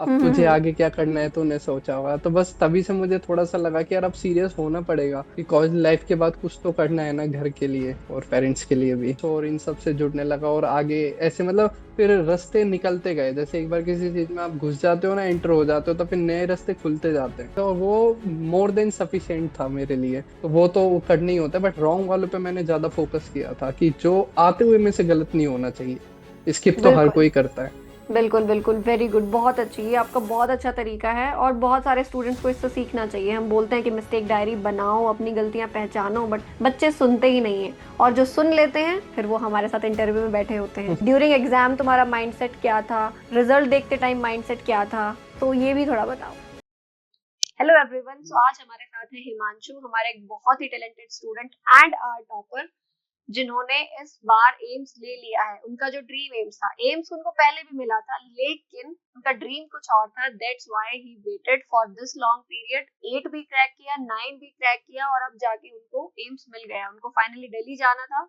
अब हम्म तुझे हम्म आगे क्या करना है तूने सोचा होगा। तो बस तभी से मुझे थोड़ा सा लगा कि यार अब सीरियस होना पड़ेगा कि कॉलेज लाइफ के बाद कुछ तो करना है ना, घर के लिए और पेरेंट्स के लिए भी। तो और इन सब से जुड़ने लगा और आगे ऐसे मतलब फिर रास्ते निकलते गए। जैसे एक बार किसी चीज में आप घुस जाते हो ना, एंटर हो जाते हो, तो फिर नए रास्ते खुलते जाते हैं। तो वो मोर देन सफिशिएंट था मेरे लिए। तो वो तो करना ही होता है, बट रॉन्ग वालों पे मैंने ज्यादा फोकस किया था कि जो आते हुए में से गलत नहीं होना चाहिए। स्किप तो हर बिल्कुल कोई करता है। बिल्कुल बिल्कुल, वेरी गुड, बहुत अच्छी, ये आपका बहुत अच्छा तरीका है और बहुत सारे स्टूडेंट्स को इससे सीखना चाहिए। हम बोलते हैं कि मिस्टेक डायरी बनाओ, अपनी गलतियां पहचानो, बट बच्चे सुनते ही नहीं हैं, और जो सुन लेते हैं फिर वो हमारे साथ इंटरव्यू में बैठे होते हैं। ड्यूरिंग एग्जाम तुम्हारा माइंडसेट क्या था, रिजल्ट देखते टाइम माइंडसेट क्या था, तो ये भी थोड़ा बताओ। हेलो एवरीवन, सो आज हमारे साथ है हिमांशु, हमारे एक बहुत ही talented student and our topper, जिन्होंने इस बार एम्स ले लिया है। उनका जो ड्रीम एम्स था, एम्स उनको पहले भी मिला था, लेकिन उनका ड्रीम कुछ और था। That's why he waited for this long period. 8 भी क्रैक किया, 9 भी क्रैक किया, और अब जाके उनको एम्स मिल गया। उनको फाइनली दिल्ली जाना था,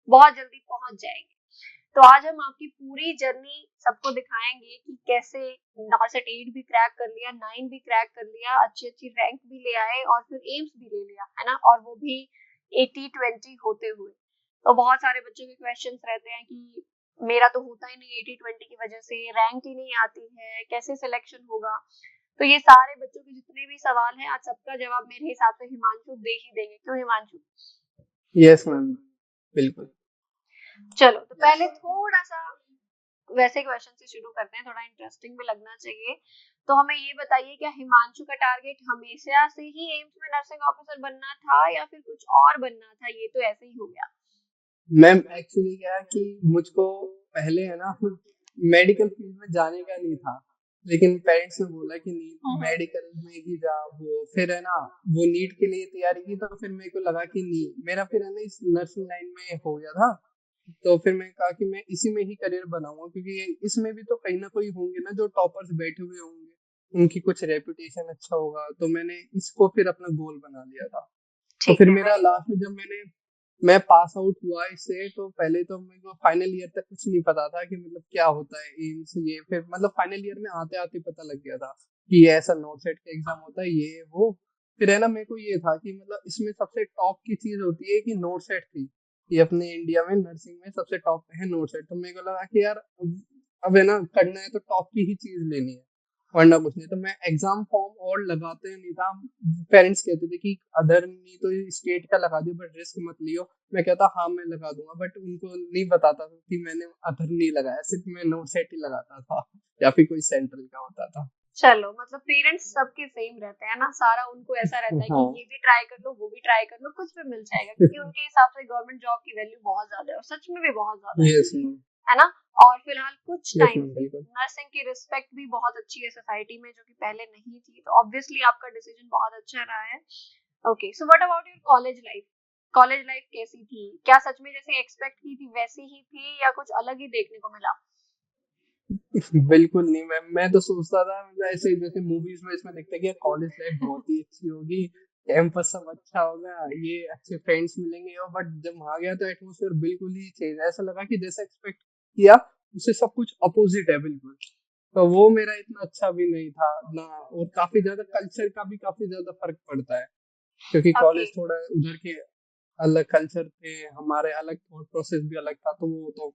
बहुत जल्दी पहुंच जाएंगे। तो आज हम आपकी पूरी जर्नी सबको दिखाएंगे कि कैसे नारसेट 8 भी क्रैक कर लिया, 9 भी क्रैक कर लिया, अच्छी अच्छी रैंक भी ले आए, और फिर एम्स भी ले लिया, है ना, और वो भी 80-20 होते हुए। तो बहुत सारे बच्चों के क्वेश्चंस रहते हैं कि मेरा तो होता ही नहीं 80-20 की वजह से, रैंक ही नहीं आती है, कैसे सिलेक्शन होगा। तो ये सारे बच्चों के जितने भी सवाल हैं, आज सबका जवाब मेरे हिसाब से हिमांशु दे ही देंगे, क्यों हिमांशु? यस मैम, बिल्कुल। चलो, तो पहले थोड़ा सा वैसे क्वेश्चन से शुरू करते हैं, थोड़ा इंटरेस्टिंग भी लगना चाहिए। तो हमें ये बताइए, क्या हिमांशु का टारगेट हमेशा से ही एम्स में नर्सिंग ऑफिसर बनना था या फिर कुछ और बनना था? ये तो ऐसे ही हो गया। मैम एक्चुअली क्या है कि मुझको पहले है ना मेडिकल फील्ड में जाने का नहीं था। लेकिन पेरेंट्स ने बोला कि नहीं, मेडिकल में ही जा। वो फिर है ना, वो नीट के लिए तैयारी की, तो फिर मेरे को लगा कि नहीं, मेरा फिर है ना इस नर्सिंग लाइन में हो गया था। तो फिर मैंने कहा कि मैं इसी में ही करियर बनाऊंगा, क्योंकि इसमें भी तो कहीं ना कोई होंगे ना जो टॉपर्स बैठे हुए होंगे, उनकी कुछ रेपुटेशन अच्छा होगा। तो मैंने इसको फिर अपना गोल बना लिया था। तो ठीक फिर है, मेरा वेरी गुड। लास्ट में जब मैं पास आउट हुआ इससे, तो पहले तो मेरे को फाइनल ईयर तक कुछ नहीं पता था कि मतलब क्या होता है एम्स ये। फिर मतलब फाइनल ईयर में आते आते पता लग गया था कि ये ऐसा नोट सेट का एग्जाम होता है, ये वो। फिर है ना, मेरे को ये था कि मतलब इसमें सबसे टॉप की चीज होती है कि नोट सेट थी। ये अपने इंडिया में नर्सिंग में सबसे टॉप पे है नोट सेट। तो मेरे को लगा कि यार अब है ना, करना है तो टॉप की ही चीज लेनी है, वरना कुछ नहीं। तो मैं एग्जाम फॉर्म और लगाते नहीं था। पेरेंट्स कहते थे कि अदर नहीं तो स्टेट का लगा दियो, बट रिस्क मत लियो। मैं कहता हाँ मैं लगा दूंगा, बट उनको नहीं बताता था कि मैंने अदर नहीं लगाया, सिर्फ मैं नोट सेट ही लगाता था या फिर कोई सेंट्रल का होता था। चलो, मतलब पेरेंट्स सबके सेम रहते हैं ना, सारा उनको ऐसा रहता है कि हाँ। ये भी ट्राई कर लो, वो भी ट्राई कर लो, कुछ भी मिल जाएगा, क्योंकि उनके हिसाब से गवर्नमेंट जॉब की वैल्यू बहुत ज्यादा है, और सच में भी बहुत ज्यादा यस मैम। है ना। और फिलहाल कुछ यस टाइम मैम, से बिल्कुल। नर्सिंग की रिस्पेक्ट भी बहुत अच्छी है सोसाइटी में, जो कि पहले नहीं थी। तो ऑब्वियसली आपका डिसीजन बहुत अच्छा रहा है। Okay, so what about your college life? College life कैसी थी? क्या सच में जैसे एक्सपेक्ट की थी वैसी ही थी, या कुछ अलग ही देखने को मिला? बिल्कुल नहीं मैम, मैं तो सोचता था मतलब ऐसे जैसे मूवीज में इसमें देखते हैं कि कॉलेज लाइफ बहुत ही अच्छी होगी, कैंपस सब अच्छा होगा, ये अच्छे फ्रेंड्स मिलेंगे। और बट जब वहां गया तो एटमोसफेयर बिल्कुल ही चेंज, ऐसा लगा कि जैसा एक्सपेक्ट किया उससे सब कुछ अपोजिट है बिल्कुल। तो वो मेरा इतना अच्छा भी नहीं था ना। और काफी ज्यादा कल्चर का भी काफी ज्यादा फर्क पड़ता है, क्योंकि ओके, कॉलेज थोड़ा उधर के अलग कल्चर थे, हमारे अलग थॉट प्रोसेस भी अलग था। तो वो तो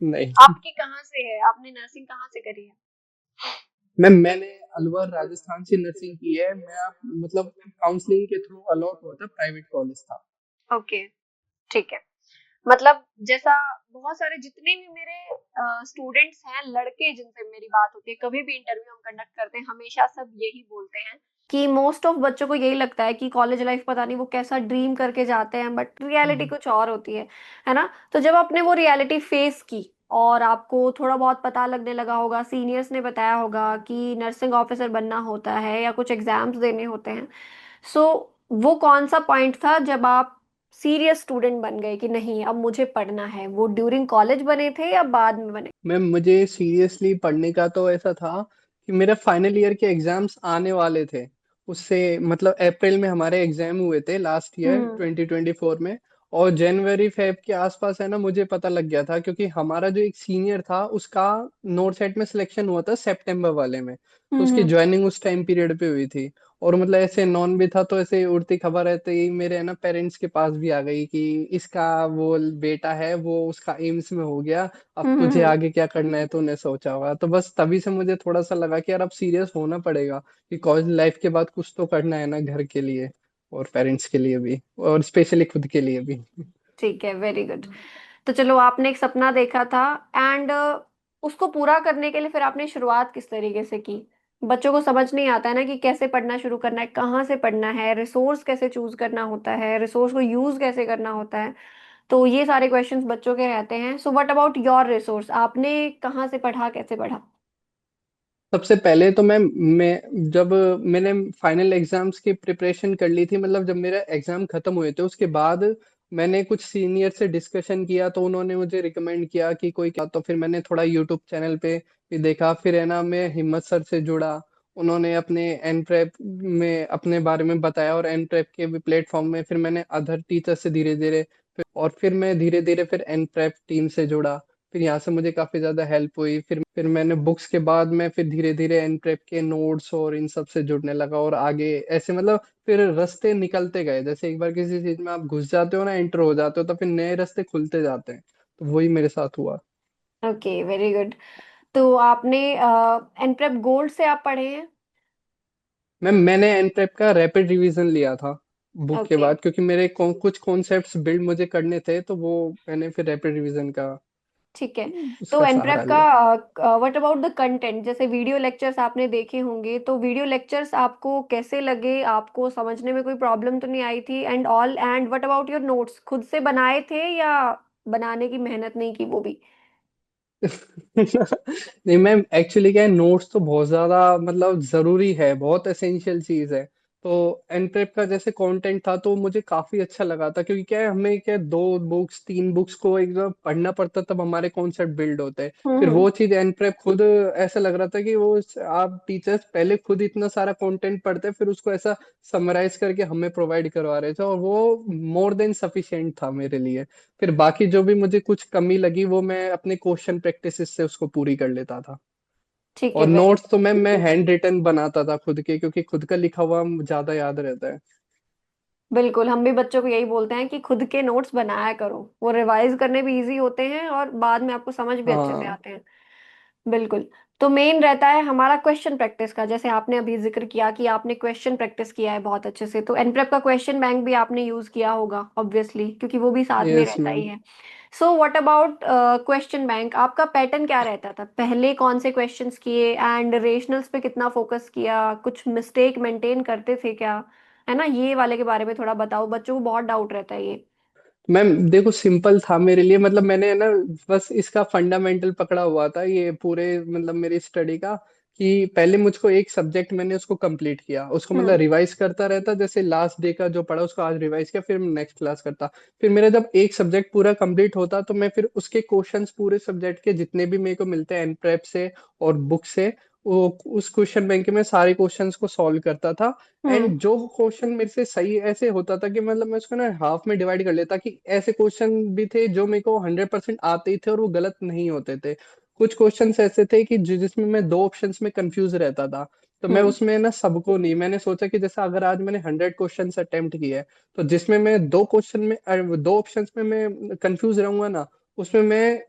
नहीं। आपकी कहाँ से है, आपने नर्सिंग कहाँ से करी है? मैंने अलवर राजस्थान से नर्सिंग की है। मैं मतलब काउंसलिंग के थ्रू अलॉट हुआ था, प्राइवेट कॉलेज था। ओके, ठीक है। मतलब जैसा बहुत सारे जितने भी मेरे स्टूडेंट्स हैं, लड़के जिनसे मेरी बात होती है, कभी भी इंटरव्यू हम कंडक्ट करते हैं, हमेशा सब यही बोलते हैं कि मोस्ट ऑफ बच्चों को यही लगता है कि कॉलेज लाइफ पता नहीं वो कैसा ड्रीम करके जाते हैं, बट रियलिटी कुछ और होती है ना। तो जब आपने वो रियलिटी फेस की और आपको थोड़ा बहुत पता लगने लगा होगा, सीनियर्स ने बताया होगा कि नर्सिंग ऑफिसर बनना होता है या कुछ एग्जाम्स देने होते हैं, सो वो कौन सा पॉइंट था जब आप सीरियस स्टूडेंट बन गए कि नहीं अब मुझे पढ़ना है? वो ड्यूरिंग कॉलेज बने थे या बाद में बने? मैम मुझे सीरियसली पढ़ने का तो ऐसा था कि मेरे फाइनल ईयर के एग्जाम्स आने वाले थे। उससे मतलब अप्रैल में हमारे एग्जाम हुए थे लास्ट ईयर हम्म 2024 में। और जनवरी फेब के आसपास है ना मुझे पता लग गया था, क्योंकि हमारा जो एक सीनियर था उसका नोट सेट में सिलेक्शन हुआ था सितंबर वाले में। तो उसकी हम्म। ज्वाइनिंग उस टाइम पीरियड पे हुई थी। और मतलब ऐसे नॉन भी था, तो ऐसे उड़ती खबर रहते ही मेरे है ना पेरेंट्स के पास भी आ गई कि इसका वो बेटा है वो उसका एम्स में हो गया, अब तुझे हम्म। आगे क्या करना है तूने सोचा होगा। तो बस तभी से मुझे थोड़ा सा लगा कि यार अब सीरियस होना पड़ेगा, कि कॉलेज लाइफ के बाद कुछ तो करना है ना घर के लिए, और पेरेंट्स के लिए भी, और स्पेशली खुद के लिए भी। ठीक है, वेरी गुड। तो चलो, आपने एक सपना देखा था, एंड उसको पूरा करने के लिए फिर आपने शुरुआत किस तरीके से की? बच्चों को समझ नहीं आता है ना कि कैसे पढ़ना शुरू करना है, कहाँ से पढ़ना है, रिसोर्स कैसे चूज करना होता है, रिसोर्स को यूज कैसे करना होता है। तो ये सारे क्वेश्चंस बच्चों के रहते हैं। So what about your resource, आपने कहाँ से पढ़ा, कैसे पढ़ा? सबसे पहले तो मैं जब मैंने फाइनल एग्जाम्स की प्रिपरेशन कर ली थी, मतलब जब मेरा एग्जाम खत्म हुए थे उसके बाद मैंने कुछ सीनियर से डिस्कशन किया, तो उन्होंने मुझे रिकमेंड किया कि कोई क्या, तो फिर मैंने थोड़ा यूट्यूब चैनल पे भी देखा, फिर है ना मैं हिम्मत सर से जुड़ा। उन्होंने अपने एन प्रेप में अपने बारे में बताया, और एन प्रेप के भी प्लेटफॉर्म में फिर मैंने अदर टीचर से धीरे धीरे, और फिर मैं धीरे धीरे फिर एन प्रेप टीम से जुड़ा। फिर यहाँ से मुझे काफी ज्यादा हेल्प हुई। फिर मैंने बुक्स के बाद में फिर धीरे धीरे एन प्रेप के नोट्स और इन सब से जुड़ने लगा, और आगे ऐसे मतलब फिर रास्ते निकलते गए। जैसे एक बार किसी चीज में आप घुस जाते हो ना, एंटर हो जाते हो, तो फिर नए रास्ते खुलते जाते हैं। तो वही मेरे साथ हुआ। Okay, very good. तो आपने एनप्रेप गोल्ड से आप पढ़े हैं? मैंने एन प्रेप का रैपिड रिवीजन लिया था बुक के ओके, बाद, क्योंकि मेरे कुछ कॉन्सेप्ट्स बिल्ड मुझे करने थे, तो वो मैंने फिर रैपिड रिवीजन का ठीक है। तो उसका सहारा एनप्रेप लिया। का व्हाट अबाउट द कंटेंट, जैसे वीडियो लेक्चर्स आपने देखे होंगे, तो वीडियो लेक्चर्स आपको कैसे लगे? आपको समझने में कोई प्रॉब्लम तो नहीं आई थी and all? And what about your notes, खुद से बनाए थे या बनाने की मेहनत नहीं की वो भी? नहीं मैम, एक्चुअली क्या है, नोट्स तो बहुत ज्यादा मतलब जरूरी है, बहुत एसेंशियल चीज है। तो एनप्रेप का जैसे कंटेंट था तो मुझे काफी अच्छा लगा था, क्योंकि क्या है हमें क्या है, 2 बुक्स 3 बुक्स को एक बार पढ़ना पड़ता तब हमारे कॉन्सेप्ट बिल्ड होते हैं। फिर हम्म। वो चीज एनप्रेप खुद ऐसा लग रहा था कि वो आप टीचर्स पहले खुद इतना सारा कंटेंट पढ़ते फिर उसको ऐसा समराइज करके हमें प्रोवाइड करवा रहे थे, और वो मोर देन सफिशिएंट था मेरे लिए। फिर बाकी जो भी मुझे कुछ कमी लगी वो मैं अपने क्वेश्चन प्रैक्टिसेस से उसको पूरी कर लेता था। ठीक है, और वेरी। नोट्स तो मैं हैंड रिटन बनाता था खुद के, क्योंकि खुद का लिखा हुआ ज्यादा याद रहता है। बिल्कुल, हम भी बच्चों को यही बोलते हैं कि खुद के नोट्स बनाया करो, वो रिवाइज करने भी इजी होते हैं और बाद में आपको समझ भी अच्छे से हाँ। आते हैं। बिल्कुल। तो मेन रहता है हमारा क्वेश्चन प्रैक्टिस का, जैसे आपने अभी जिक्र किया कि आपने क्वेश्चन प्रैक्टिस किया है बहुत अच्छे से, तो एनप्रेप का क्वेश्चन बैंक भी आपने यूज किया होगा ऑब्वियसली, क्योंकि वो भी साथ में यस रहता ही मैम। है। So what about question bank, आपका पैटर्न क्या रहता था? पहले कौन से क्वेश्चंस किए एंड रेशनल्स पे कितना फोकस किया, कुछ मिस्टेक मेंटेन करते थे क्या? है ना, ये वाले के बारे में थोड़ा बताओ, बच्चों को बहुत डाउट रहता है ये। मैम देखो, सिंपल था मेरे लिए, मतलब मैंने है ना बस इसका फंडामेंटल पकड़ा हुआ था ये पूरे मतलब मेरी स्टडी का, कि पहले मुझको एक सब्जेक्ट मैंने उसको कंप्लीट किया, उसको मतलब हम्म। रिवाइज करता रहता, जैसे लास्ट डे का जो पढ़ा उसको आज रिवाइज किया, फिर नेक्स्ट क्लास करता। फिर मेरा जब एक सब्जेक्ट पूरा कंप्लीट होता तो मैं फिर उसके क्वेश्चंस पूरे सब्जेक्ट के जितने भी मेरे को मिलते हैं एनप्रेप से और बुक से, वो उस क्वेश्चन बैंक में सारे क्वेश्चंस को सॉल्व करता था। हम्म। एंड जो क्वेश्चन मेरे से सही ऐसे होता था कि मतलब मैं उसको ना हाफ में डिवाइड कर लेता, कि ऐसे क्वेश्चन भी थे जो मेरे को 100% आते ही थे और वो गलत नहीं होते थे। कुछ क्वेश्चंस ऐसे थे कि जिसमें मैं 2 ऑप्शंस में कंफ्यूज रहता था। तो मैं हम्म। उसमें ना सबको नहीं, मैंने सोचा कि जैसा अगर आज मैंने 100 क्वेश्चन अटेम्प्ट किए हैं, तो जिसमें मैं 2 क्वेश्चन में 2 ऑप्शंस में मैं कंफ्यूज रहूंगा ना, उसमें मैं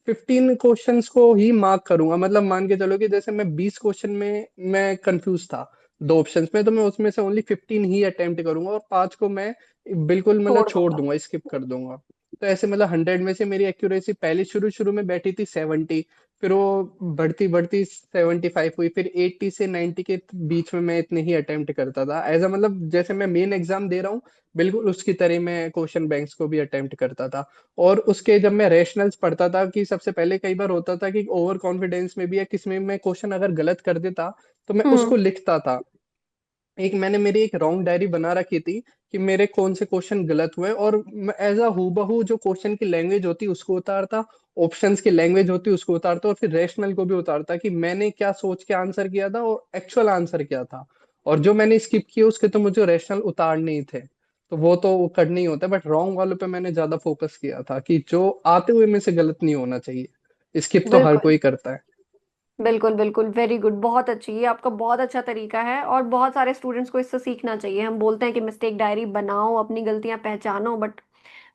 15 क्वेश्चंस को ही मार्क करूंगा। मतलब मान के चलो कि जैसे मैं 20 क्वेश्चन में मैं कंफ्यूज था 2 ऑप्शंस में, तो मैं उसमें से ओनली 15 ही अटेम्प्ट करूंगा, और 5 को मैं बिल्कुल मतलब छोड़ छोड़ दूंगा। दूंगा, स्किप कर दूंगा। तो ऐसे मतलब 100 में से मेरी एक्यूरेसी पहले शुरू शुरू में बैठी थी 70, फिर वो बढ़ती बढ़ती 75 हुई, फिर 80 से 90 के बीच में मैं इतने ही अटेम्प्ट करता था। एज अ मतलब जैसे मैं मेन एग्जाम दे रहा हूँ, बिल्कुल उसकी तरह मैं क्वेश्चन बैंक्स को भी अटेम्प्ट करता था। और उसके जब मैं रैशनल्स पढ़ता था, कि सबसे पहले कई बार होता था कि ओवर कॉन्फिडेंस में भी या किसमें मैं क्वेश्चन अगर गलत कर देता, तो मैं हम्म। उसको लिखता था। एक मैंने मेरी एक रॉन्ग डायरी बना रखी थी कि मेरे कौन से क्वेश्चन गलत हुए, और एज अ हूबहू जो क्वेश्चन की लैंग्वेज होती उसको उतारता, ऑप्शंस की लैंग्वेज होती उसको उतारता, और फिर रेशनल को भी उतारता, कि मैंने क्या सोच के आंसर किया था और एक्चुअल आंसर क्या था। और जो मैंने स्किप किए उसके तो मुझे रेशनल उतारने ही थे। तो वो तो करना ही होता है, बट रॉन्ग वालों पे मैंने ज्यादा फोकस किया था कि जो आते हुए में से गलत नहीं होना चाहिए, स्किप तो हर बिल्कुल कोई करता है। बिल्कुल बिल्कुल, वेरी गुड, बहुत अच्छी, ये आपका बहुत अच्छा तरीका है और बहुत सारे स्टूडेंट्स को इससे सीखना चाहिए। हम बोलते हैं कि मिस्टेक डायरी बनाओ, अपनी गलतियां पहचानो, बट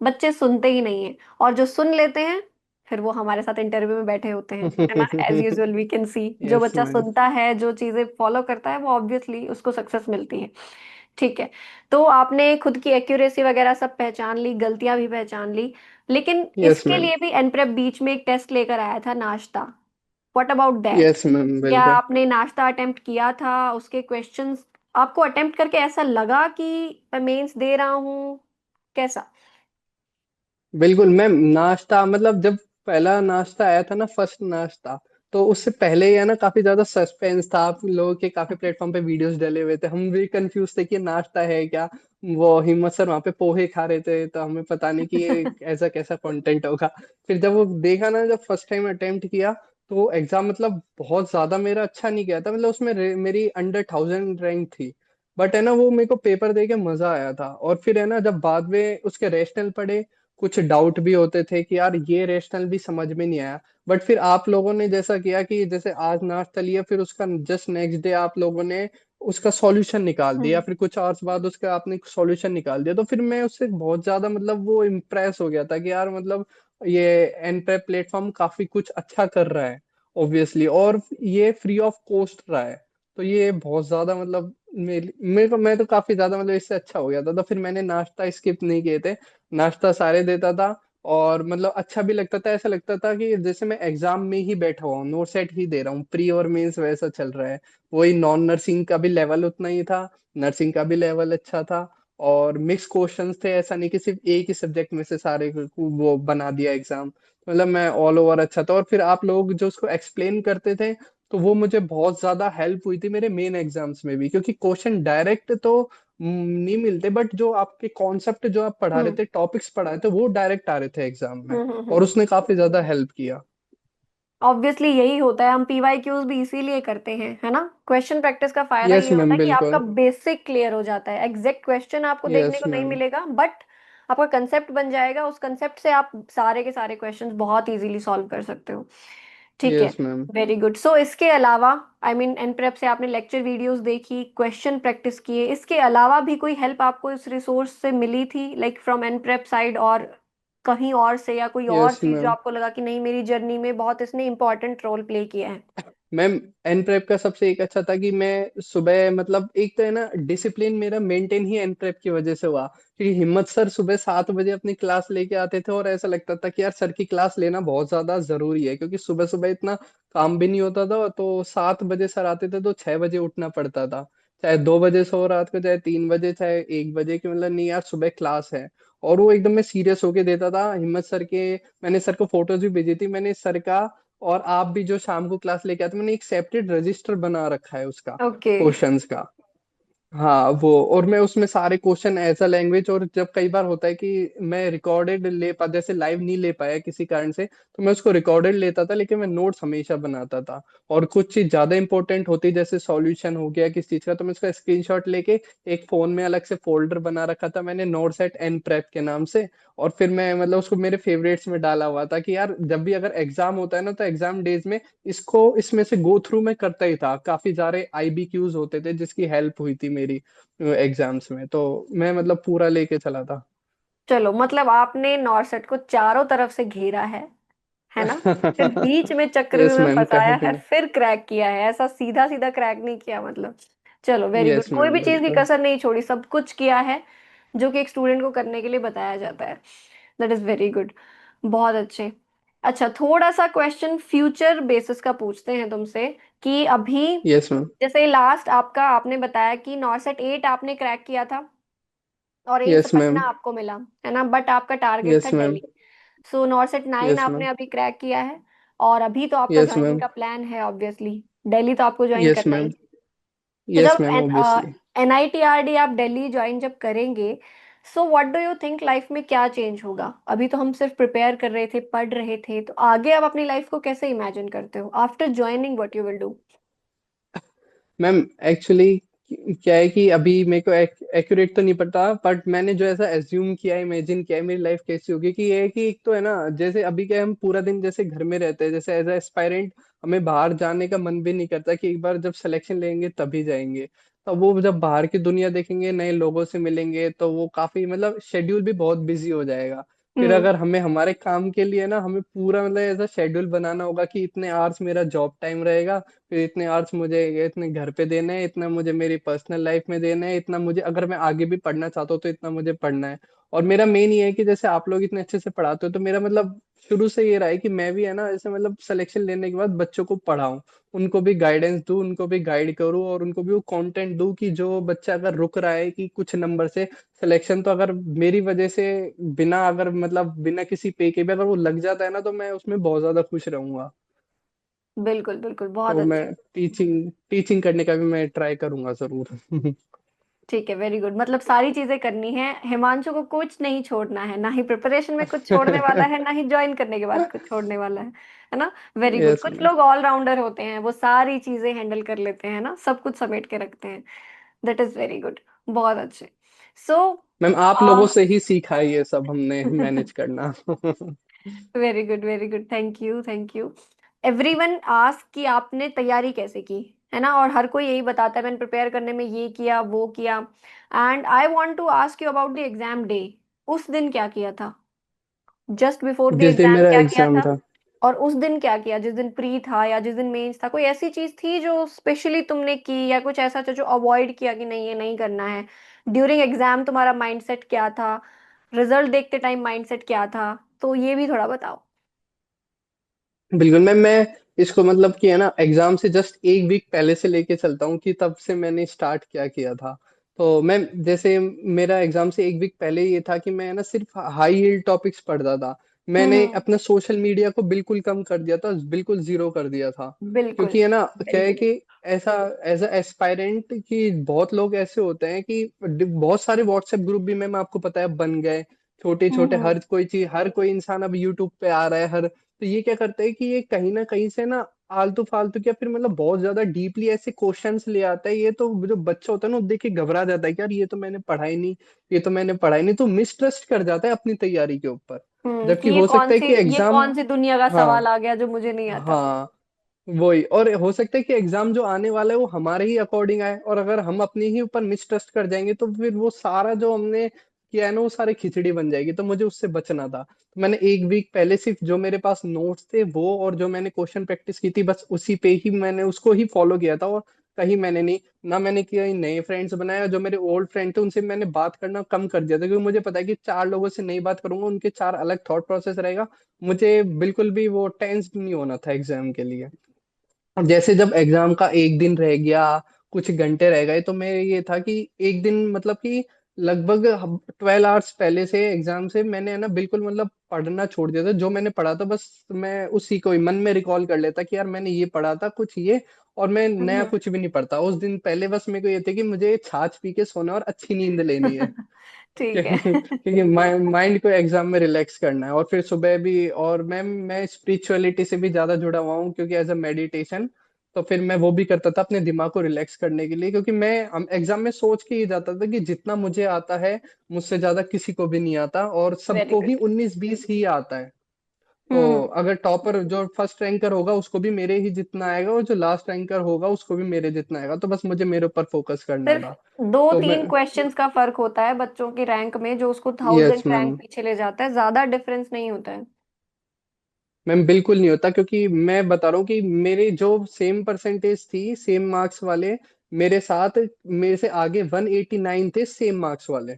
बच्चे सुनते ही नहीं है। और जो सुन लेते हैं फिर वो हमारे साथ इंटरव्यू में बैठे होते हैं, है ना, as usual we can see जो यस बच्चा मैम। सुनता है, जो चीजें फॉलो करता है, वो ऑब्वियसली उसको सक्सेस मिलती है। ठीक है। तो आपने खुद की एक्यूरेसी वगैरह सब पहचान ली, गलतियां भी पहचान ली, लेकिन यस इसके मैम। लिए भी एनप्रेप बीच में एक टेस्ट लेकर आया था, नाश्ता। What about that? Yes ma'am क्या बिल्कुल। आपने नाश्ता अटेम्प्ट किया था? उसके क्वेश्चंस आपको अटेम्प्ट करके ऐसा लगा कि मैं मेंस दे रहा हूँ, कैसा? बिल्कुल मैम, नाश्ता मतलब जब पहला नाश्ता आया था ना, फर्स्ट नाश्ता, तो उससे पहले ही है ना काफी ज्यादा सस्पेंस था। आप लोगों के काफी प्लेटफॉर्म पे वीडियोस डले हुए थे, हम भी कंफ्यूज थे कि ये नाश्ता है क्या। वो हिम्मत सर वहाँ पे पोहे खा रहे थे, तो हमें पता नहीं कि ये ऐसा कैसा कंटेंट होगा। फिर जब वो देखा ना, जब फर्स्ट टाइम अटेम्प्ट किया, तो वो एग्जाम मतलब बहुत ज्यादा मेरा अच्छा नहीं गया था, मतलब उसमें मेरी अंडर 1000 रैंक थी। बट है ना, वो मेरे को पेपर दे के मजा आया था। और फिर है ना, जब बाद में उसके रेशनल पढ़े, कुछ डाउट भी होते थे कि यार ये रेशनल भी समझ में नहीं आया। बट फिर आप लोगों ने जैसा किया कि जैसे आज नाश्ता लिया, फिर उसका जस्ट नेक्स्ट डे आप लोगों ने उसका सॉल्यूशन निकाल दिया, हम्म फिर कुछ आवर्स बाद उसका आपने सॉल्यूशन निकाल दिया, तो फिर मैं उससे बहुत ज्यादा मतलब वो इम्प्रेस हो गया था कि यार मतलब ये एनपेप प्लेटफॉर्म काफी कुछ अच्छा कर रहा है ऑब्वियसली, और ये फ्री ऑफ कॉस्ट रहा है। तो ये बहुत ज्यादा मतलब मेरे को, मैं तो काफी ज्यादा मतलब इससे अच्छा हो गया था। तो फिर मैंने नाश्ता स्किप नहीं किए थे, नाश्ता सारे देता था। और मतलब अच्छा भी लगता था, ऐसा लगता था कि जैसे मैं एग्जाम में ही बैठा हुआ हूँ, नोट सेट ही दे रहा हूँ, प्री और मेंस वैसा चल रहा है। वही नॉन नर्सिंग का भी लेवल उतना ही था, नर्सिंग का भी लेवल अच्छा था। और मिक्स क्वेश्चंस थे, ऐसा नहीं कि सिर्फ एक ही सब्जेक्ट में से सारे को वो बना दिया एग्जाम। मतलब मैं ऑल ओवर अच्छा था। और फिर आप लोग जो उसको एक्सप्लेन करते थे, तो वो मुझे बहुत ज्यादा हेल्प हुई थी मेरे मेन एग्जाम्स में भी, क्योंकि क्वेश्चन डायरेक्ट तो नहीं मिलते, बट जो आपके कॉन्सेप्ट जो आप पढ़ा रहे हम्म थे, टॉपिक्स पढ़ा रहे थे, वो डायरेक्ट आ रहे थे एग्जाम में। और हम्म। उसने काफी ज्यादा हेल्प किया। ऑब्वियसली यही होता है, हम पीवाईक्यूज भी इसीलिए करते हैं, है ना। क्वेश्चन प्रैक्टिस का फायदा यस ये होता मैम है कि आपका बिल्कुल। बेसिक क्लियर हो जाता है। एग्जैक्ट क्वेश्चन आपको देखने यस को नहीं मैम। मिलेगा, बट आपका कंसेप्ट बन जाएगा, उस कंसेप्ट से आप सारे के सारे क्वेश्चंस बहुत इजीली सॉल्व कर सकते हो। ठीक है। Yes ma'am. Very good. So इसके अलावा, आई मीन एनप्रेप से आपने लेक्चर वीडियोस देखी, क्वेश्चन प्रैक्टिस किए, इसके अलावा भी कोई हेल्प आपको इस रिसोर्स से मिली थी, लाइक फ्रॉम एनप्रेप साइड, और कहीं और से, या कोई और यस चीज जो मैम। आपको लगा कि नहीं, मेरी जर्नी में बहुत इसने इंपॉर्टेंट रोल प्ले किया है? मैम, एन प्रेप का सबसे एक अच्छा था कि मैं सुबह मतलब एक तो है ना डिसिप्लिन मेरा मेंटेन ही एन प्रेप की वजह से हुआ। क्योंकि हिम्मत सर सुबह 7 बजे अपनी क्लास लेके आते थे, और ऐसा लगता था कि यार सर की क्लास लेना बहुत ज्यादा जरूरी है, क्योंकि सुबह सुबह इतना काम भी नहीं होता था। तो 7 बजे सर आते थे, तो 6 बजे उठना पड़ता था। चाहे 2 बजे सो रात को, चाहे 3 बजे, चाहे 1 बजे, की मतलब नहीं यार सुबह क्लास है। और वो एकदम मैं सीरियस होके देता था हिम्मत सर के। मैंने सर को फोटोज भी भेजी थी, मैंने सर का और आप भी जो शाम को क्लास लेके आते, मैंने एक सेपरेट रजिस्टर बना रखा है उसका, ओके। क्वेश्चंस का। हाँ वो, और मैं उसमें सारे क्वेश्चन एज अ लैंग्वेज, और जब कई बार होता है कि मैं रिकॉर्डेड ले पा, जैसे लाइव नहीं ले पाया किसी कारण से, तो मैं उसको रिकॉर्डेड लेता था, लेकिन मैं नोट्स हमेशा बनाता था। और कुछ चीज ज्यादा इंपॉर्टेंट होती, जैसे सॉल्यूशन हो गया किस चीज का, तो मैं उसका स्क्रीनशॉट लेके एक फोन में अलग से फोल्डर बना रखा था मैंने, नोट्स एट एन प्रेप के नाम से। और फिर मैं मतलब उसको मेरे फेवरेट्स में डाला हुआ था कि यार जब भी अगर एग्जाम होता है ना, तो एग्जाम डेज में इसको इसमें से गो थ्रू में करता ही था। काफी सारे आईबीक्यूज होते थे जिसकी हेल्प हुई थी मेरी एग्जाम्स में, तो मैं मतलब पूरा लेके चला था। चलो, मतलब आपने नॉरसेट को चारों तरफ से घेरा है ना, फिर बीच में चक्रव्यूह यस में मैम, फंसाया कहे है, बिना। फिर क्रैक किया है, ऐसा सीधा सीधा क्रैक नहीं किया मतलब। चलो, वेरी गुड, यस कोई मैम भी चीज की बिल्कुल। कसर नहीं छोड़ी, सब कुछ किया है जो कि एक स्टूडेंट को करने के लिए बताया जाता है। That is very good. बहुत अच्छे। अच्छा, थोड़ा सा क्वेश्चन फ्यूचर बेसिस का पूछते हैं तुमसे, कि अभी यस मैम। जैसे लास्ट आपका आपने बताया कि नॉरसेट 8 आपने क्रैक किया था और एम्स यस पटना मैम। आपको मिला, है ना, बट आपका टारगेट था यस मैम। दिल्ली। सो नॉरसेट 9 यस आपने मैम। अभी क्रैक किया है, और अभी तो आपका यस ज्वाइनिंग मैम। का प्लान है ऑब्वियसली, दिल्ली तो आपको ज्वाइन यस करना ही मैम। है। तो यस जब मैम ऑब्वियसली। एनआईटीआरडी आप दिल्ली ज्वाइन जब करेंगे, so what do you think life में क्या चेंज होगा? अभी तो हम सिर्फ प्रिपेयर कर रहे थे, पढ़ रहे थे, तो आगे आप अपनी लाइफ को कैसे इमेजिन करते हो after joining, what you will do? Ma'am actually क्या है कि अभी मेरे को एक्यूरेट तो नहीं पता, बट मैंने जो ऐसा एज्यूम किया है, इमेजिन किया है मेरी लाइफ कैसी होगी, कि ये है कि एक तो है ना, जैसे अभी क्या है, हम पूरा दिन जैसे घर में रहते हैं, जैसे एज एस्पायरेंट हमें बाहर जाने का मन भी नहीं करता, कि एक बार जब सिलेक्शन लेंगे तभी जाएंगे। तो वो जब बाहर की दुनिया देखेंगे, नए लोगों से मिलेंगे, तो वो काफी मतलब शेड्यूल भी बहुत बिजी हो जाएगा। फिर हम्म। अगर हमें हमारे काम के लिए ना हमें पूरा मतलब ऐसा शेड्यूल बनाना होगा कि इतने आवर्स मेरा जॉब टाइम रहेगा, फिर इतने आवर्स मुझे इतने घर पे देने हैं, इतना मुझे मेरी पर्सनल लाइफ में देना है, इतना मुझे अगर मैं आगे भी पढ़ना चाहता हूँ तो इतना मुझे पढ़ना है। और मेरा मेन ये है कि जैसे आप लोग इतने अच्छे से पढ़ाते हो, तो मेरा मतलब शुरू से ये रहा है कि मैं भी है ना ऐसे मतलब सिलेक्शन लेने के बाद बच्चों को पढ़ाऊं, उनको भी गाइडेंस दूं, उनको भी गाइड करूं, और उनको भी वो कंटेंट दूं कि जो बच्चा अगर रुक रहा है कि कुछ नंबर से सिलेक्शन, तो अगर मेरी वजह से बिना अगर मतलब बिना किसी पे के भी अगर वो लग जाता है ना, तो मैं उसमें बहुत ज्यादा खुश रहूंगा। बिल्कुल बिल्कुल, बहुत तो मैं अच्छे। टीचिंग टीचिंग करने का भी मैं ट्राई करूंगा जरूर। ठीक है, वेरी गुड। मतलब सारी चीजें करनी है, हिमांशु को कुछ नहीं छोड़ना है, ना ही प्रिपरेशन में कुछ छोड़ने वाला है, ना ही ज्वाइन करने के बाद कुछ छोड़ने वाला है ना। Very good. यस कुछ मैम। लोग ऑलराउंडर होते हैं, वो सारी चीजें हैंडल कर लेते हैं ना, सब कुछ समेट के रखते हैं। That is very good. बहुत अच्छे। सो मैम आप लोगों से ही सीखा है ये सब हमने मैनेज करना। Very good, very good, thank you, thank you. Everyone ask कि आपने तैयारी कैसे की, है ना, और हर कोई यही बताता है मैंने प्रिपेयर करने में ये किया वो किया। And I want to ask you about the exam day. उस दिन क्या किया था? जस्ट बिफोर द जिस दिन एग्जाम मेरा क्या किया एग्जाम था? था, और उस दिन क्या किया, जिस दिन प्री था या जिस दिन मेंस था, कोई ऐसी चीज थी जो स्पेशली तुमने की, या कुछ ऐसा था जो अवॉइड किया कि नहीं ये नहीं करना है? ड्यूरिंग एग्जाम तुम्हारा माइंडसेट क्या था? रिजल्ट देखते टाइम माइंडसेट क्या था? तो ये भी थोड़ा बताओ। बिल्कुल मैम। मैं इसको मतलब कि है ना एग्जाम से जस्ट एक वीक पहले से लेके चलता हूँ, कि तब से मैंने स्टार्ट क्या किया था। तो मैम जैसे मेरा एग्जाम से एक वीक पहले ये था कि मैं ना सिर्फ हाई यील्ड टॉपिक्स पढ़ता था। मैंने हम्म। अपना सोशल मीडिया को बिल्कुल कम कर दिया था, बिल्कुल जीरो कर दिया था। बिल्कुल। क्योंकि है ना क्या वेरी है गुड। कि ऐसा एज अ एस्पायरेंट कि बहुत लोग ऐसे होते हैं कि बहुत सारे व्हाट्सएप ग्रुप भी मैम आपको पता है बन गए, छोटे छोटे, हम्म। हर कोई चीज, हर कोई इंसान अब यूट्यूब पे आ रहा है हर। तो ये क्या करता है कि ये कहीं ना कहीं से ना आलतू फालतू क्या फिर मतलब बहुत ज्यादा डीपली ऐसे क्वेश्चंस ले आता है। ये तो जो बच्चा होता है ना वो देख के घबरा जाता है कि यार ये तो मैंने पढ़ा ही नहीं, ये तो मैंने पढ़ा ही नहीं, तो मिसट्रस्ट कर जाता है अपनी तैयारी के ऊपर। कि जबकि ये हो कौन सकता है सी, कि ये एग्जाम, कौन सी दुनिया का हाँ सवाल आ गया जो मुझे नहीं आता। हाँ वही, और हो सकता है कि एग्जाम जो आने वाला है वो हमारे ही अकॉर्डिंग आए, और अगर हम अपने ही ऊपर मिसट्रस्ट कर जाएंगे तो फिर वो सारा जो हमने किया है ना वो सारी खिचड़ी बन जाएगी। तो मुझे उससे बचना था, तो मैंने एक वीक पहले सिर्फ जो मेरे पास नोट्स थे वो और जो मैंने क्वेश्चन प्रैक्टिस की थी बस उसी पे ही मैंने उसको ही फॉलो किया था। और कहीं मैंने नहीं, ना मैंने किया नए फ्रेंड्स बनाया, जो मेरे ओल्ड फ्रेंड थे उनसे मैंने बात करना कम कर दिया था, क्योंकि मुझे पता है कि चार लोगों से नहीं बात करूंगा, उनके चार अलग थॉट प्रोसेस रहेगा। मुझे बिल्कुल भी वो टेंस नहीं होना था एग्जाम के लिए। और जैसे जब एग्जाम का एक दिन रह गया, कुछ घंटे रह गए, तो मैं ये था कि एक दिन मतलब कि लगभग 12 आवर्स पहले से एग्जाम से मैंने है ना बिल्कुल मतलब पढ़ना छोड़ दिया था। जो मैंने पढ़ा था बस मैं उसी को ही मन में रिकॉल कर लेता कि यार मैंने ये पढ़ा था कुछ ये, और मैं नया हम्म। कुछ भी नहीं पढ़ता उस दिन पहले। बस मेरे को ये थे कि मुझे छाछ पी के सोना और अच्छी नींद लेनी है। ठीक है। क्योंकि माइंड को एग्जाम में रिलैक्स करना है। और फिर सुबह भी, और मैं स्पिरिचुअलिटी से भी ज्यादा जुड़ा हुआ हूँ, क्योंकि एज अ मेडिटेशन, तो फिर मैं वो भी करता था अपने दिमाग को रिलैक्स करने के लिए। क्योंकि मैं एग्जाम में सोच के ही जाता था कि जितना मुझे आता है मुझसे ज्यादा किसी को भी नहीं आता, और वेरी सबको ही गुड। 19-20 ही आता है। तो हम्म। अगर टॉपर जो फर्स्ट रैंकर होगा उसको भी मेरे ही जितना आएगा, और जो लास्ट रैंकर होगा उसको भी मेरे जितना आएगा, तो बस मुझे मेरे ऊपर फोकस करना सिर्फ था। दो तो मैं, तीन क्वेश्चंस का फर्क होता है बच्चों की रैंक में, जो उसको यस 1000 मैम। रैंक पीछे ले जाता है, ज्यादा डिफरेंस नहीं होता है। मैम बिल्कुल नहीं होता, क्योंकि मैं बता रहा हूँ कि मेरे जो सेम परसेंटेज थी, सेम मार्क्स वाले मेरे साथ, मेरे से आगे 189 थे सेम मार्क्स वाले,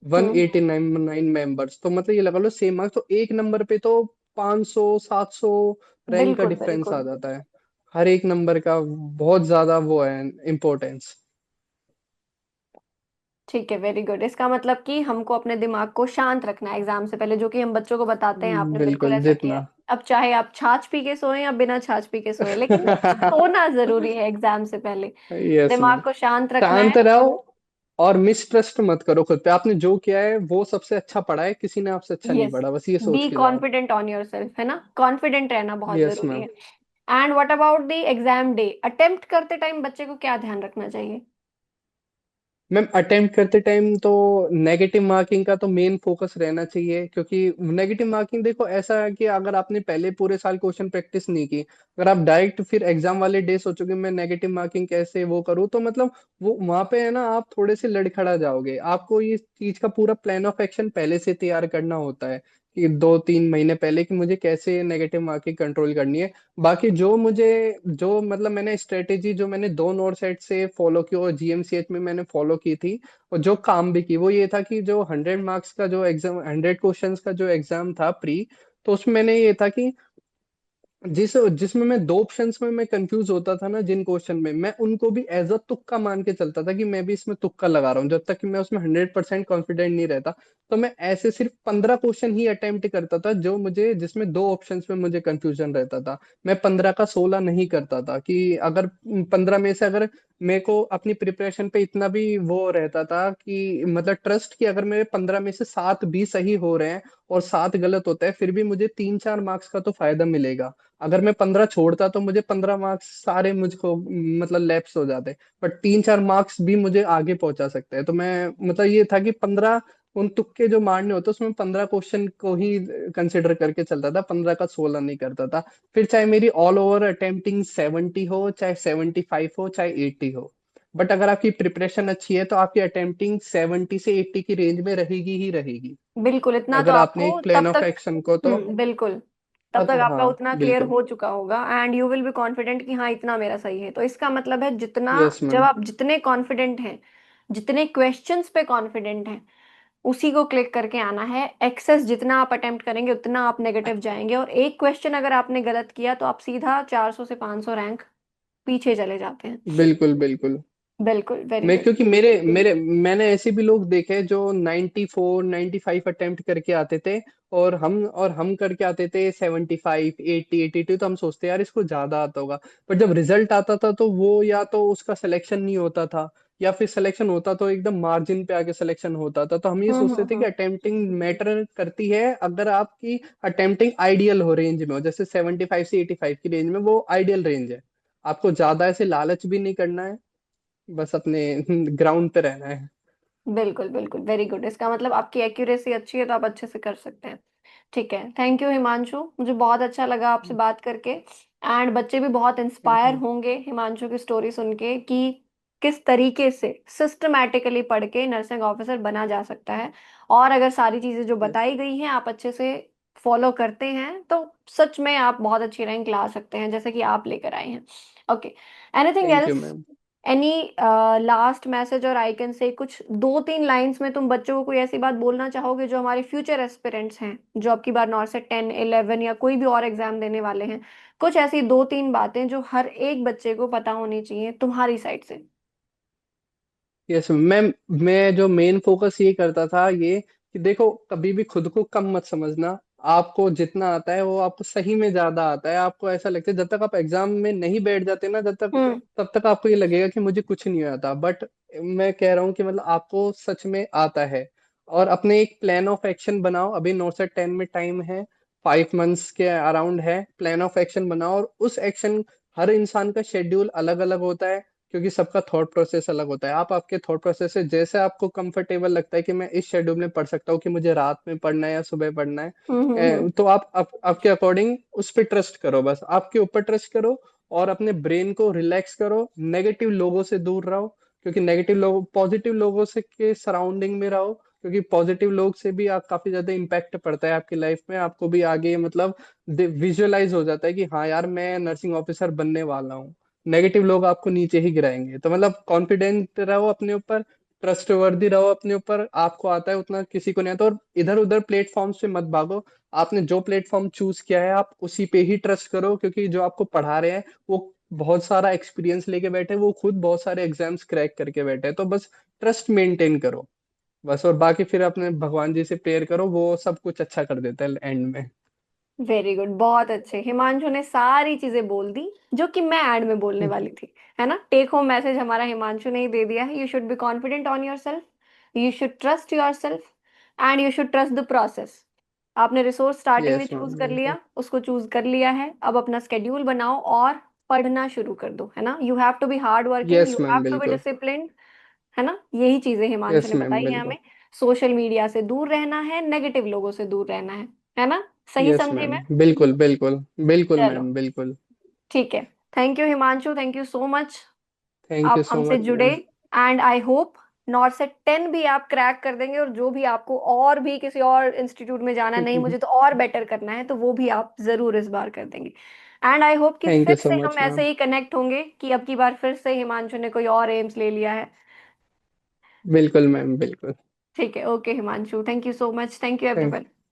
one hmm. Eighty nine nine members. तो मतलब ये लगा लो सेम मार्क्स, तो एक नंबर पे तो 500-700 रैंक का बिल्कुल डिफरेंस आ बिल्कुल। जाता है। हर एक नंबर का बहुत ज्यादा वो है इम्पोर्टेंस। ठीक है, वेरी गुड। इसका मतलब कि हमको अपने दिमाग को शांत रखना है एग्जाम से पहले, जो कि हम बच्चों को बताते हैं, आपने बिल्कुल बिल्कुल ऐसा किया जितना। है। अब चाहे आप छाछ पी के सोए या बिना छाछ पी के सोए, लेकिन सोना जरूरी है एग्जाम से पहले। Yes ma'am. दिमाग को शांत रखना शांत है। रहो, और मिसट्रस्ट मत करो खुद पे। आपने जो किया है वो सबसे अच्छा पढ़ा है, किसी ने आपसे अच्छा नहीं यस। पढ़ा, बस ये सोच बी के जाओ। कॉन्फिडेंट ऑन योर सेल्फ, है ना, कॉन्फिडेंट रहना बहुत यस जरूरी मैम। है। And what about the exam day, attempt करते टाइम बच्चे को क्या ध्यान रखना चाहिए? मैम अटेम्प्ट करते टाइम तो नेगेटिव मार्किंग का तो मेन फोकस रहना चाहिए, क्योंकि नेगेटिव मार्किंग देखो ऐसा है कि अगर आपने पहले पूरे साल क्वेश्चन प्रैक्टिस नहीं की, अगर आप डायरेक्ट फिर एग्जाम वाले डे सोचोगे मैं नेगेटिव मार्किंग कैसे वो करूँ, तो मतलब वो वहां पे है ना आप थोड़े से लड़खड़ा जाओगे। आपको ये चीज का पूरा प्लान ऑफ एक्शन पहले से तैयार करना होता है कि 2-3 महीने पहले कि मुझे कैसे नेगेटिव मार्किंग कंट्रोल करनी है। बाकी जो मतलब मैंने स्ट्रेटेजी जो मैंने दो नोट सेट से फॉलो की और जीएमसीएच में मैंने फॉलो की थी और जो काम भी की, वो ये था कि जो 100 मार्क्स का जो एग्जाम, 100 क्वेश्चंस का जो एग्जाम था प्री, तो उसमें मैंने ये था कि जिसमें मैं दो ऑप्शंस में मैं कंफ्यूज होता था ना, जिन क्वेश्चन में मैं उनको भी एज अ तुक्का मान के चलता था कि मैं भी इसमें तुक्का लगा रहा हूँ, जब तक कि मैं उसमें 100% कॉन्फिडेंट नहीं रहता। तो मैं ऐसे सिर्फ 15 क्वेश्चन ही अटेम्प्ट करता था जो मुझे, जिसमें दो ऑप्शंस में मुझे कंफ्यूजन रहता था। मैं 15 का 16 नहीं करता था कि अगर 15 में से अगर मेरे को अपनी प्रिपरेशन पे इतना भी वो रहता था कि मतलब ट्रस्ट कि अगर मेरे 15 में से 7 भी सही हो रहे हैं और 7 गलत होता है, फिर भी मुझे 3-4 मार्क्स का तो फायदा मिलेगा। अगर मैं 15 छोड़ता तो मुझे 15 मार्क्स सारे मुझको मतलब लैप्स हो जाते, बट 3-4 मार्क्स भी मुझे आगे पहुंचा सकते हैं। तो मैं मतलब ये था कि 15 उन तुक्के जो मारने होते उसमें 15 क्वेश्चन को ही कंसिडर करके चलता था, 15 का 16 नहीं करता था। फिर चाहे मेरी ऑल ओवर अटेम्प्टिंग 70 हो, चाहे 75 हो, चाहे 80 हो, बट अगर आपकी प्रिपरेशन अच्छी है तो आपकी अटेम्प्टिंग 70 से 80 की रेंज में रहेगी ही रहेगी, बिल्कुल, इतना तो अगर आपने आपको एक प्लान तब ऑफ तक, एक्शन को तो। बिल्कुल, तब तक आपका हाँ उतना क्लियर बिल्कुल। हो चुका होगा and you will be confident कि हाँ इतना मेरा सही है। तो इसका मतलब है जितना, यस जब मैम। आप जितने कॉन्फिडेंट हैं, जितने क्वेश्चंस पे कॉन्फिडेंट हैं, उसी को क्लिक करके आना है। एक्सेस जितना आप अटेम्प्ट करेंगे उतना आप नेगेटिव जाएंगे, और एक क्वेश्चन अगर आपने गलत किया तो आप सीधा 400 से 500 रैंक पीछे चले जाते हैं। बिल्कुल बिल्कुल। बिल्कुल, वेरी मैं गुड। क्योंकि मेरे मेरे मैंने ऐसे भी लोग देखे जो 94 95 अटेम्प्ट करके आते थे, और हम करके आते थे 75 80 82, तो हम सोचते यार इसको ज्यादा आता होगा। पर जब रिजल्ट आता था तो वो या तो उसका सिलेक्शन नहीं होता था, या फिर सिलेक्शन होता तो एकदम मार्जिन पे आके सिलेक्शन होता था। तो हम ये सोचते थे कि अटेम्प्टिंग मैटर करती है, अगर आपकी अटेम्प्टिंग आइडियल हो, रेंज में हो, जैसे 75 से 85 की रेंज में, वो आइडियल रेंज है। आपको ज्यादा ऐसे लालच भी नहीं करना है, बस अपने ग्राउंड पे रहना है। बिल्कुल बिल्कुल, वेरी गुड। इसका मतलब आपकी एक्यूरेसी अच्छी है तो आप अच्छे से कर सकते हैं। ठीक है, थैंक यू हिमांशु, मुझे बहुत अच्छा लगा आपसे बात करके। एंड बच्चे भी बहुत थैंक इंस्पायर यू। होंगे हिमांशु की स्टोरी सुन के कि किस तरीके से सिस्टमैटिकली पढ़ के नर्सिंग ऑफिसर बना जा सकता है। और अगर सारी चीजें जो बताई गई हैं आप अच्छे से फॉलो करते हैं तो सच में आप बहुत अच्छी रैंक ला सकते हैं, जैसे कि आप लेकर आए हैं। Okay, anything thank you else, ma'am. Any last message, और आई कैन से कुछ 2-3 लाइंस में तुम बच्चों को कोई ऐसी बात बोलना चाहोगे जो हमारे फ्यूचर एस्पिरेंट्स हैं, जो आपकी बार नॉर्सेट 10 11 या कोई भी और एग्जाम देने वाले हैं, कुछ ऐसी 2-3 बातें जो हर एक बच्चे को पता होनी चाहिए तुम्हारी साइड से? Yes ma'am. मैं जो मेन फोकस ये करता था ये कि देखो कभी भी खुद को कम मत समझना। आपको जितना आता है वो आपको सही में ज्यादा आता है। आपको ऐसा लगता है जब तक आप एग्जाम में नहीं बैठ जाते ना, जब तक हम्म। तब तक आपको ये लगेगा कि मुझे कुछ नहीं आता, बट मैं कह रहा हूँ कि मतलब आपको सच में आता है। और अपने एक प्लान ऑफ एक्शन बनाओ। अभी 9 से 10 में टाइम है, 5 मंथ्स के अराउंड है। प्लान ऑफ एक्शन बनाओ, और उस एक्शन, हर इंसान का शेड्यूल अलग अलग होता है, क्योंकि सबका थॉट प्रोसेस अलग होता है। आप आपके थॉट प्रोसेस से जैसे आपको कंफर्टेबल लगता है कि मैं इस शेड्यूल में पढ़ सकता हूँ, कि मुझे रात में पढ़ना है या सुबह पढ़ना है, तो आपके अकॉर्डिंग उस पर ट्रस्ट करो। बस आपके ऊपर ट्रस्ट करो, और अपने ब्रेन को रिलैक्स करो। नेगेटिव लोगों से दूर रहो, क्योंकि नेगेटिव लोग, पॉजिटिव लोगों से के सराउंडिंग में रहो, क्योंकि पॉजिटिव लोग से भी आप काफी ज्यादा इम्पैक्ट पड़ता है आपकी लाइफ में। आपको भी आगे मतलब विजुअलाइज हो जाता है कि हाँ यार मैं नर्सिंग ऑफिसर बनने वाला हूँ। नेगेटिव लोग आपको नीचे ही गिराएंगे। तो मतलब कॉन्फिडेंट रहो अपने ऊपर, ट्रस्ट वर्दी रहो अपने ऊपर। आपको आता है उतना किसी को नहीं आता, और इधर उधर प्लेटफॉर्म्स पे मत भागो। आपने जो प्लेटफॉर्म चूज किया है आप उसी पे ही ट्रस्ट करो, क्योंकि जो आपको पढ़ा रहे हैं वो बहुत सारा एक्सपीरियंस लेके बैठे हैं, वो खुद बहुत सारे एग्जाम्स क्रैक करके बैठे हैं। तो बस ट्रस्ट मेंटेन करो बस, और बाकी फिर अपने भगवान जी से प्रेयर करो, वो सब कुछ अच्छा कर देता है एंड में। वेरी गुड, बहुत अच्छे। हिमांशु ने सारी चीजें बोल दी जो कि मैं एड में बोलने वाली थी, है ना। टेक होम मैसेज हमारा हिमांशु ने ही दे दिया है। You should be confident on your self, you should trust your self, and you should trust the process. आपने रिसोर्स स्टार्टिंग में यस चूज मैम, कर बिल्कुल। लिया, उसको चूज कर लिया है, अब अपना स्केड्यूल बनाओ और पढ़ना शुरू कर दो, है ना। You have to be hard working, yes you have ma'am, to be बिल्कुल। डिसिप्लिन्ड, है ना। यही चीजें हिमांशु यस ने मैम, बताई है बिल्कुल। हमें। सोशल मीडिया से दूर रहना है, नेगेटिव लोगों से दूर रहना है ना। सही यस समझी मैम, मैं? बिल्कुल बिल्कुल। बिल्कुल चलो मैम, बिल्कुल। ठीक है। Thank you Himanshu, thank you so much. Thank आप यू सो हमसे मच जुड़े, ma'am. And I hope not से 10 भी आप क्रैक कर देंगे, और जो भी आपको और भी किसी और इंस्टीट्यूट में जाना, नहीं मुझे तो और बेटर करना है, तो वो भी आप जरूर इस बार कर देंगे। एंड आई होप कि थैंक फिर यू सो से हम मच ऐसे मैम। ही कनेक्ट होंगे, कि अब की बार फिर से हिमांशु ने कोई और एम्स ले लिया है। बिल्कुल मैम, बिल्कुल। ठीक है, okay Himanshu, thank you so much, thank you thank everyone.